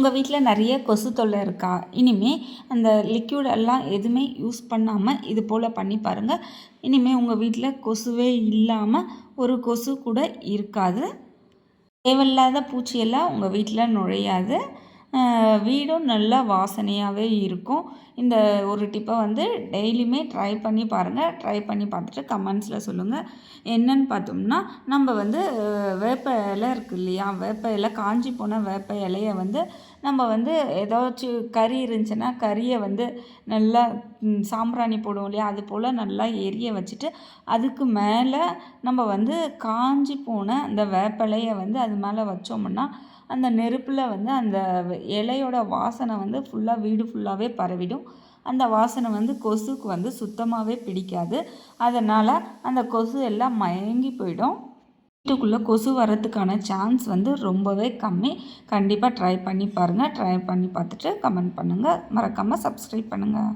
உங்கள் வீட்டில் நிறைய கொசு தொல்லை இருக்கா? இனிமேல் அந்த லிக்யூட் எல்லாம் எதுவுமே யூஸ் பண்ணாமல் இது போல் பண்ணி பாருங்கள். இனிமேல் உங்கள் வீட்டில் கொசுவே இல்லாமல் ஒரு கொசு கூட இருக்காது. தேவையில்லாத பூச்சியெல்லாம் உங்கள் வீட்டில் நுழையாது. வீடும் நல்லா வாசனையாகவே இருக்கும். இந்த ஒரு டிப்பை டெய்லியுமே ட்ரை பண்ணி பாருங்கள். ட்ரை பண்ணி பார்த்துட்டு கமெண்ட்ஸில் சொல்லுங்கள். என்னன்னு பார்த்தோம்னா, நம்ம வேப்ப இலை இருக்குது இல்லையா, வேப்ப இலை, காஞ்சி போன வேப்ப இலையை நம்ம ஏதாச்சும் கறி இருந்துச்சுன்னா கறியை நல்லா சாம்பிராணி போடுவோம் இல்லையா, அது போல் நல்லா எரிய வச்சுட்டு அதுக்கு மேலே நம்ம காஞ்சி போன அந்த வேப்பிலையை அது மேலே வச்சோம்னா அந்த நெருப்பில் அந்த இலையோட வாசனை ஃபுல்லாக வீடு ஃபுல்லாகவே பரவிடும். அந்த வாசனை கொசுக்கு சுத்தமாகவே பிடிக்காது. அதனால் அந்த கொசு எல்லாம் மயங்கி போயிடும். வீட்டுக்குள்ளே கொசு வரத்துக்கான சான்ஸ் ரொம்பவே கம்மி. கண்டிப்பாக ட்ரை பண்ணி பாருங்கள். ட்ரை பண்ணி பார்த்துட்டு கமெண்ட் பண்ணுங்கள். மறக்காமல் சப்ஸ்கிரைப் பண்ணுங்கள்.